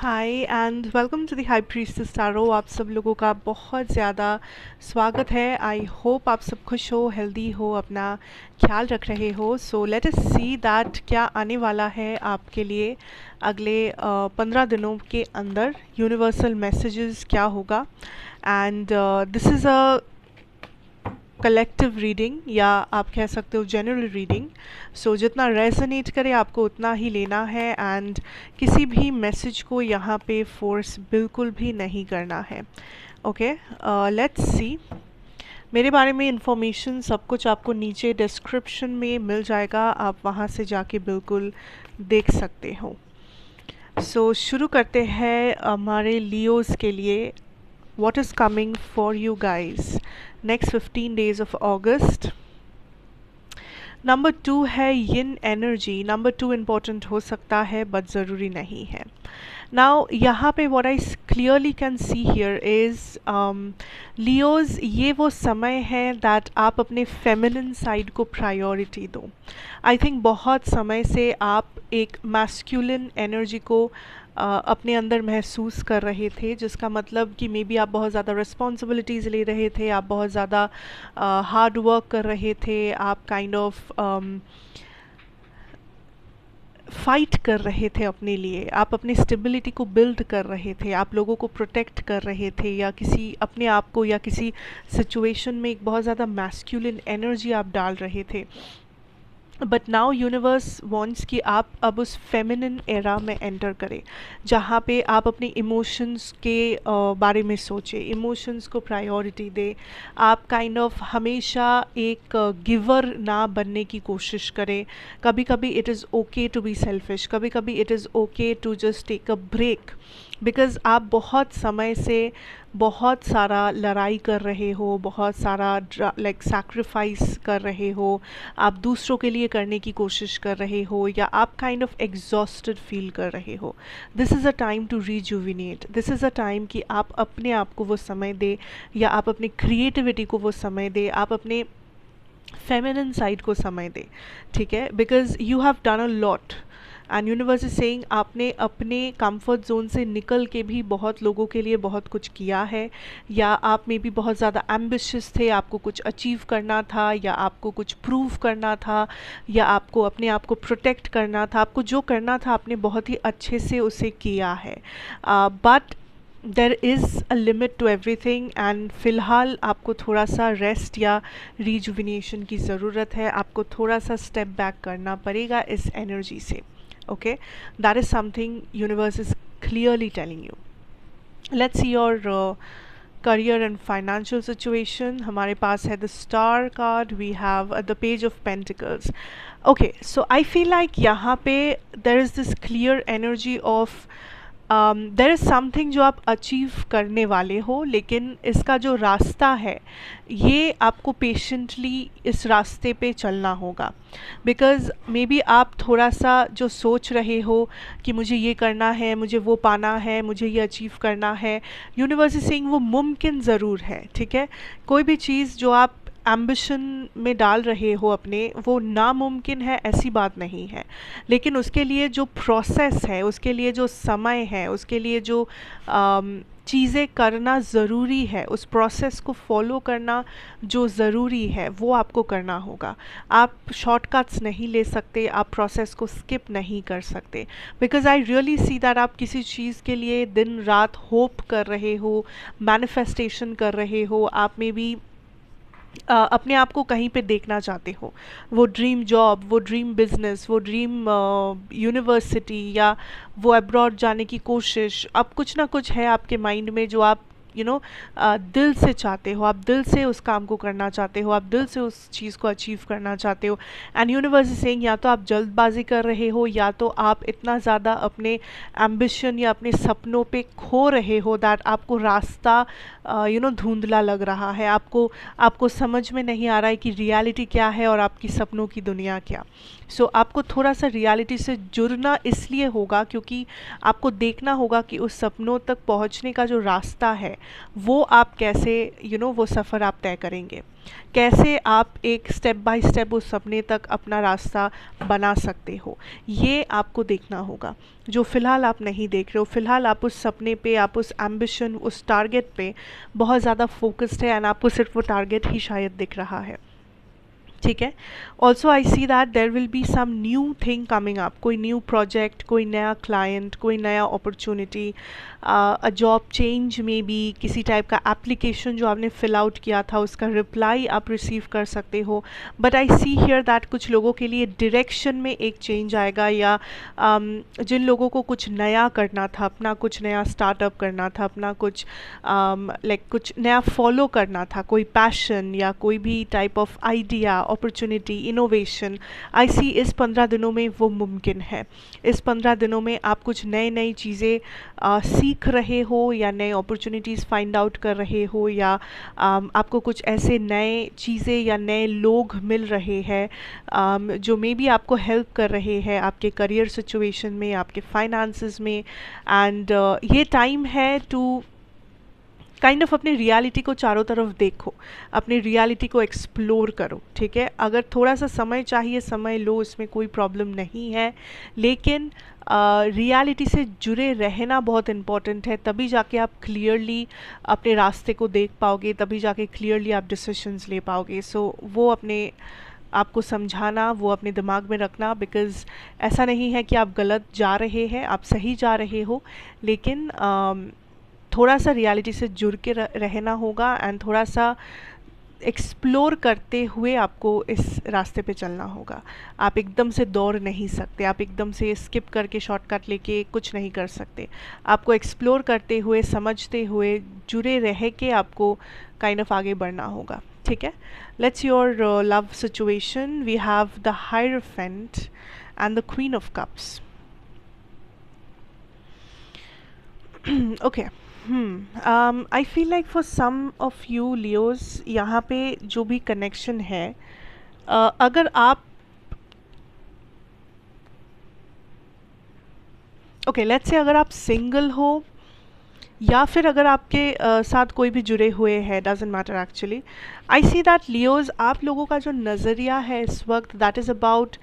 Hi and welcome to the High Priestess Tarot. आप सब लोगों का बहुत ज़्यादा स्वागत है। आई होप आप सब खुश हो, हेल्दी हो, अपना ख्याल रख रहे हो। So let us see that क्या आने वाला है आपके लिए अगले 15 दिनों के अंदर। यूनिवर्सल मैसेजेस क्या होगा। And this is a collective reading या आप कह सकते हो जनरल रीडिंग। सो जितना रेजोनेट करे आपको उतना ही लेना है एंड किसी भी मैसेज को यहाँ पे फोर्स बिल्कुल भी नहीं करना है। Okay, let's see. मेरे बारे में इंफॉर्मेशन सब कुछ आपको नीचे डिस्क्रिप्शन में मिल जाएगा, आप वहाँ से जाके बिल्कुल देख सकते हो। सो शुरू करते हैं हमारे लियोज़ के लिए। What is coming for you guys next 15 days of August? Number 2 है यिन एनर्जी। नंबर 2 इम्पॉर्टेंट हो सकता है बट ज़रूरी नहीं है। नाउ यहाँ पे what I clearly can see here is Leos, ये वो समय है दैट आप अपने फेमिनिन साइड को प्रायोरिटी दो। आई थिंक बहुत समय से आप एक मैस्कुलिन एनर्जी को अपने अंदर महसूस कर रहे थे, जिसका मतलब कि मे बी आप बहुत ज़्यादा रिस्पॉन्सिबिलिटीज़ ले रहे थे, आप बहुत ज़्यादा हार्ड वर्क कर रहे थे, आप काइंड ऑफ फाइट कर रहे थे अपने लिए, आप अपनी स्टेबिलिटी को बिल्ड कर रहे थे, आप लोगों को प्रोटेक्ट कर रहे थे या किसी अपने आप को या किसी सिचुएशन में एक बहुत ज़्यादा मैस्कुलिन एनर्जी आप डाल रहे थे। बट नाउ यूनिवर्स वांट्स कि आप अब उस फेमिनिन एरा में एंटर करें, जहाँ पे आप अपने इमोशंस के बारे में सोचें, इमोशंस को प्रायोरिटी दें। आप काइंड ऑफ हमेशा एक गिवर ना बनने की कोशिश करें। कभी कभी it is okay to be selfish, कभी कभी it is okay to just take a break, because आप बहुत समय से बहुत सारा लड़ाई कर रहे हो, बहुत सारा लाइक सैक्रिफाइस कर रहे हो, आप दूसरों के लिए करने की कोशिश कर रहे हो, या आप काइंड ऑफ एग्जॉस्टेड फील कर रहे हो। This is a time to rejuvenate. This is a time कि आप अपने आप को वो समय दें, या आप अपनी क्रिएटिविटी को वो समय दें, आप अपने फेमिनिन साइड को समय दें। ठीक है, because you have done a lot and universe is saying आपने अपने कंफर्ट जोन से निकल के भी बहुत लोगों के लिए बहुत कुछ किया है, या आप में भी बहुत ज़्यादा एम्बिशियस थे, आपको कुछ अचीव करना था, या आपको कुछ प्रूव करना था, या आपको अपने आप को प्रोटेक्ट करना था। आपको जो करना था आपने बहुत ही अच्छे से उसे किया है, but there is a limit to everything and फ़िलहाल आपको थोड़ा सा रेस्ट या रिजुविनेशन की ज़रूरत है। आपको थोड़ा सा स्टेप बैक करना पड़ेगा इस एनर्जी से। Okay, that is something universe is clearly telling you. Let's see your career and financial situation. हमारे पास है the star card, we have the page of pentacles. Okay, so I feel like यहाँ पे there is this clear energy of there is something जो आप achieve करने वाले हो, लेकिन इसका जो रास्ता है ये आपको पेशेंटली इस रास्ते पे चलना होगा। बिकॉज़ मे बी आप थोड़ा सा जो सोच रहे हो कि मुझे ये करना है, मुझे वो पाना है, मुझे ये अचीव करना है, यूनिवर्स इज सेइंग वो मुमकिन ज़रूर है। ठीक है, कोई भी चीज़ जो आप एम्बिशन में डाल रहे हो अपने, वो नामुमकिन है ऐसी बात नहीं है, लेकिन उसके लिए जो प्रोसेस है, उसके लिए जो समय है, उसके लिए जो चीज़ें करना ज़रूरी है, उस प्रोसेस को फॉलो करना जो ज़रूरी है वो आपको करना होगा। आप शॉर्टकट्स नहीं ले सकते, आप प्रोसेस को स्किप नहीं कर सकते। Because I really see that आप किसी चीज़ के लिए दिन रात होप कर रहे हो, मैनिफेस्टेशन कर रहे हो, आप में भी अपने आप को कहीं पे देखना चाहते हो, वो ड्रीम जॉब, वो ड्रीम बिजनेस, वो ड्रीम यूनिवर्सिटी, या वो अब्रॉड जाने की कोशिश। अब कुछ ना कुछ है आपके माइंड में जो आप दिल से चाहते हो, आप दिल से उस काम को करना चाहते हो, आप दिल से उस चीज़ को अचीव करना चाहते हो। एंड यूनिवर्स इज सेइंग या तो आप जल्दबाजी कर रहे हो, या तो आप इतना ज़्यादा अपने एम्बिशन या अपने सपनों पे खो रहे हो दैट आपको रास्ता धुंधला लग रहा है, आपको समझ में नहीं आ रहा है कि रियलिटी क्या है और आपकी सपनों की दुनिया क्या। सो आपको थोड़ा सा रियलिटी से जुड़ना इसलिए होगा क्योंकि आपको देखना होगा कि उस सपनों तक पहुंचने का जो रास्ता है वो आप कैसे वो सफ़र आप तय करेंगे, कैसे आप एक स्टेप बाय स्टेप उस सपने तक अपना रास्ता बना सकते हो, ये आपको देखना होगा। जो फ़िलहाल आप नहीं देख रहे हो, फ़िलहाल आप उस सपने पे, आप उस एम्बिशन, उस टारगेट पे बहुत ज़्यादा फोकस्ड है एंड आपको सिर्फ वो टारगेट ही शायद दिख रहा है। ठीक है। Also I see that there will be some new thing coming up, कोई न्यू प्रोजेक्ट, कोई नया क्लाइंट, कोई नया अपॉर्चुनिटी, अ जॉब चेंज में भी, किसी टाइप का एप्लीकेशन जो आपने फिल आउट किया था उसका रिप्लाई आप रिसीव कर सकते हो। But I see here that कुछ लोगों के लिए डायरेक्शन में एक चेंज आएगा, या जिन लोगों को कुछ नया करना था, अपना कुछ नया स्टार्टअप करना था, अपना कुछ कुछ नया फॉलो करना था, कोई पैशन या कोई भी type of idea, opportunity, innovation, I see इस 15 दिनों में वो मुमकिन है। इस 15 दिनों में आप कुछ नई नई चीज़ें सीख रहे हो या नए अपॉर्चुनिटीज़ फाइंड आउट कर रहे हो, या आपको कुछ ऐसे नए चीज़ें या नए लोग मिल रहे हैं जो मे बी आपको हेल्प कर रहे हैं आपके करियर सिचुएशन में, आपके फाइनेंसेस में। एंड ये टाइम है टू काइंड ऑफ अपनी रियलिटी को चारों तरफ देखो, अपनी रियलिटी को एक्सप्लोर करो। ठीक है, अगर थोड़ा सा समय चाहिए समय लो, इसमें कोई प्रॉब्लम नहीं है, लेकिन रियलिटी से जुड़े रहना बहुत इम्पॉर्टेंट है। तभी जाके आप क्लियरली अपने रास्ते को देख पाओगे, तभी जाके क्लियरली आप डिसीजंस ले पाओगे। सो वो अपने आपको समझाना, वो अपने दिमाग में रखना, बिकॉज़ ऐसा नहीं है कि आप गलत जा रहे हैं, आप सही जा रहे हो, लेकिन थोड़ा सा रियलिटी से जुड़ के रहना होगा एंड थोड़ा सा एक्सप्लोर करते हुए आपको इस रास्ते पे चलना होगा। आप एकदम से दौड़ नहीं सकते, आप एकदम से स्किप करके शॉर्टकट लेके कुछ नहीं कर सकते। आपको एक्सप्लोर करते हुए, समझते हुए, जुड़े रह के आपको काइंड ऑफ आगे बढ़ना होगा। ठीक है, let's your love situation. We have the hierophant and the queen of cups. Okay, I feel like for some of you Leos, यहाँ पे जो भी कनेक्शन है, अगर आप लेट्स से अगर आप सिंगल हो या फिर अगर आपके साथ कोई भी जुड़े हुए हैं, doesn't matter actually. I see that Leos, आप लोगों का जो नज़रिया है इस वक्त, दैट इज़ अबाउट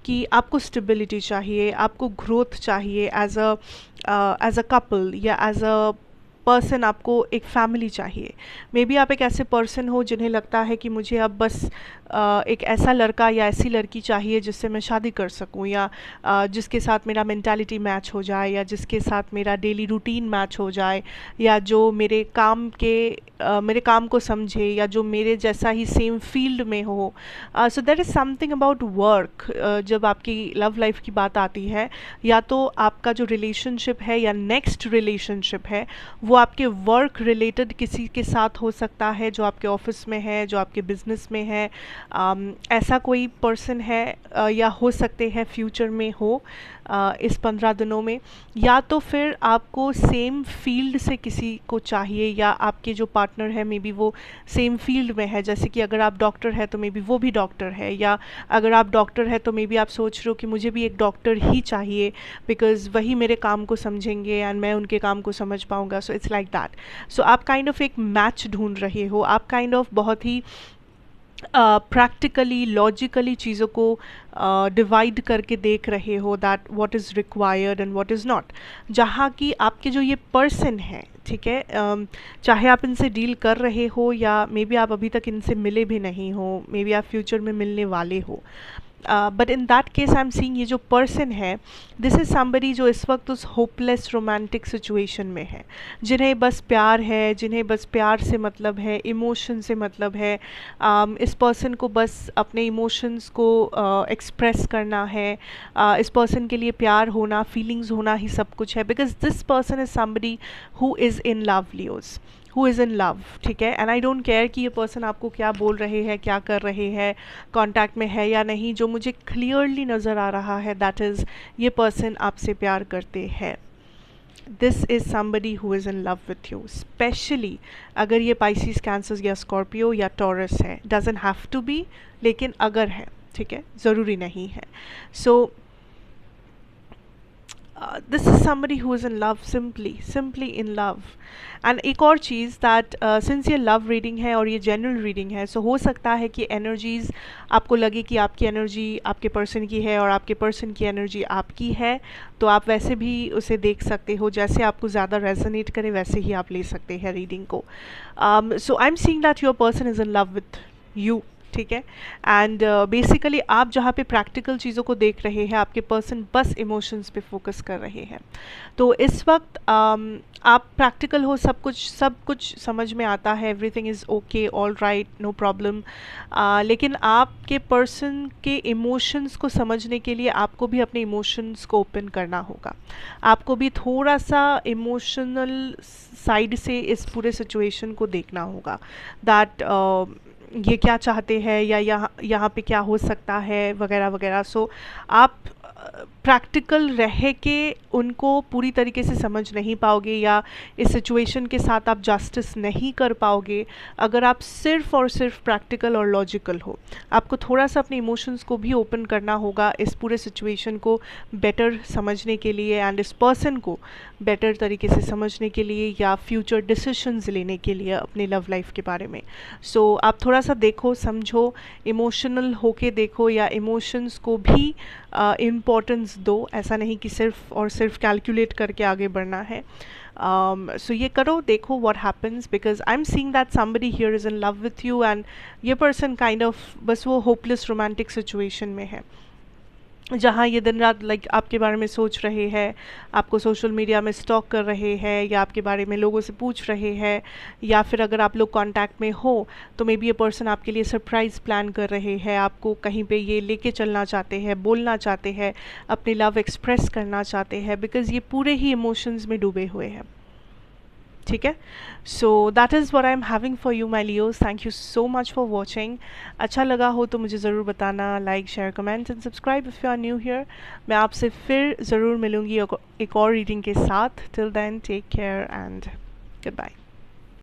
कि आपको स्टेबिलिटी चाहिए, आपको ग्रोथ चाहिए एज अ कपल या एज अ पर्सन, आपको एक फैमिली चाहिए। मे बी आप एक ऐसे पर्सन हो जिन्हें लगता है कि मुझे अब बस एक ऐसा लड़का या ऐसी लड़की चाहिए जिससे मैं शादी कर सकूं, या जिसके साथ मेरा मेंटालिटी मैच हो जाए, या जिसके साथ मेरा डेली रूटीन मैच हो जाए, या जो मेरे काम को समझे, या जो मेरे जैसा ही सेम फील्ड में हो। So there is something about work. जब आपकी लव लाइफ की बात आती है, या तो आपका जो रिलेशनशिप है या नेक्स्ट रिलेशनशिप है वो आपके वर्क रिलेटेड किसी के साथ हो सकता है, जो आपके ऑफिस में है, जो आपके बिजनेस में है। ऐसा कोई पर्सन है या हो सकते हैं फ्यूचर में हो इस 15 दिनों में। या तो फिर आपको सेम फील्ड से किसी को चाहिए, या आपके जो पार्टनर है मे बी वो सेम फील्ड में है। जैसे कि अगर आप डॉक्टर है तो मे बी वो भी डॉक्टर है, या अगर आप डॉक्टर है तो मे बी आप सोच रहे हो कि मुझे भी एक डॉक्टर ही चाहिए बिकॉज वही मेरे काम को समझेंगे एंड मैं उनके काम को समझ पाऊँगा। So it's like that. So आप काइंड ऑफ एक मैच ढूंढ रहे हो, आप काइंड ऑफ बहुत ही प्रैक्टिकली लॉजिकली चीज़ों को डिवाइड करके देख रहे हो that what is required and what is not. जहाँ कि आपके जो ये पर्सन है, ठीक है, चाहे आप इनसे डील कर रहे हो या मे बी आप अभी तक इनसे मिले भी नहीं हो, मे बी आप फ्यूचर में मिलने वाले हो, but in that case I am seeing ये जो पर्सन है, दिस इज़ समबडी जो इस वक्त उस होपलेस रोमांटिक सिचुएशन में है, जिन्हें बस प्यार है, जिन्हें बस प्यार से मतलब है, इमोशन से मतलब है। इस पर्सन को बस अपने इमोशंस को एक्सप्रेस करना है। इस पर्सन के लिए प्यार होना, फीलिंग्स होना ही सब कुछ है, because this person is somebody who is in love Leos, who is in love. ठीक है, एंड आई डोंट केयर कि ये पर्सन आपको क्या बोल रहे हैं, क्या कर रहे हैं, कॉन्टैक्ट में है या नहीं। जो मुझे क्लियरली नज़र आ रहा है दैट इज़ ये पर्सन आपसे प्यार करते हैं। This is somebody who is in love with you, specially अगर ये पाइसिस, कैंसर या स्कॉर्पियो या टॉरस है। डजंट हैव टू बी, लेकिन अगर है ठीक है, ज़रूरी नहीं है। So this is somebody who is in love, simply in love. And एक और चीज़ दैट सिंस ये लव रीडिंग है और ये जनरल रीडिंग है, सो हो सकता है कि एनर्जीज़ आपको लगे कि आपकी एनर्जी आपके पर्सन की है और आपके पर्सन की एनर्जी आपकी है, तो आप वैसे भी उसे देख सकते हो, जैसे आपको ज़्यादा रेजोनेट करे वैसे ही आप ले सकते हैं रीडिंग को। So I am seeing that your person is in love with you, ठीक है। एंड बेसिकली आप जहाँ पे प्रैक्टिकल चीज़ों को देख रहे हैं, आपके पर्सन बस इमोशंस पे फोकस कर रहे हैं। तो इस वक्त आप प्रैक्टिकल हो, सब कुछ समझ में आता है, everything is okay, all right, no problem, लेकिन आपके पर्सन के इमोशंस को समझने के लिए आपको भी अपने इमोशंस को ओपन करना होगा। आपको भी थोड़ा सा इमोशनल साइड से इस पूरे सिचुएशन को देखना होगा, दैट ये क्या चाहते हैं या यहाँ पे क्या हो सकता है वगैरह वगैरह। सो आप प्रैक्टिकल रह के उनको पूरी तरीके से समझ नहीं पाओगे या इस सिचुएशन के साथ आप जस्टिस नहीं कर पाओगे अगर आप सिर्फ और सिर्फ प्रैक्टिकल और लॉजिकल हो। आपको थोड़ा सा अपने इमोशंस को भी ओपन करना होगा इस पूरे सिचुएशन को बेटर समझने के लिए एंड इस पर्सन को बेटर तरीके से समझने के लिए या फ्यूचर डिसीशंस लेने के लिए अपने लव लाइफ के बारे में। सो आप थोड़ा सा देखो, समझो, इमोशनल होके देखो या इमोशंस को भी इम्पोर्टेंस दो। ऐसा नहीं कि सिर्फ और सिर्फ कैलकुलेट करके आगे बढ़ना है। सो ये करो, देखो what happens, because I am seeing that somebody here is in love with you and ये पर्सन काइंड ऑफ बस वो होपलेस रोमांटिक सिचुएशन में है जहाँ ये दिन रात लाइक आपके बारे में सोच रहे हैं, आपको सोशल मीडिया में स्टॉक कर रहे हैं या आपके बारे में लोगों से पूछ रहे हैं, या फिर अगर आप लोग कांटेक्ट में हो तो मे बी ये पर्सन आपके लिए सरप्राइज़ प्लान कर रहे हैं, आपको कहीं पे ये लेके चलना चाहते हैं, बोलना चाहते हैं, अपनी लव एक्सप्रेस करना चाहते हैं, बिकॉज़ ये पूरे ही इमोशंस में डूबे हुए हैं, ठीक है। So that is what I am having for you my Leos. Thank you so much for watching. अच्छा लगा हो तो मुझे ज़रूर बताना, like, share, comment and subscribe if you are new here. मैं आपसे फिर ज़रूर मिलूँगी एक और रीडिंग के साथ। Till then take care and good bye.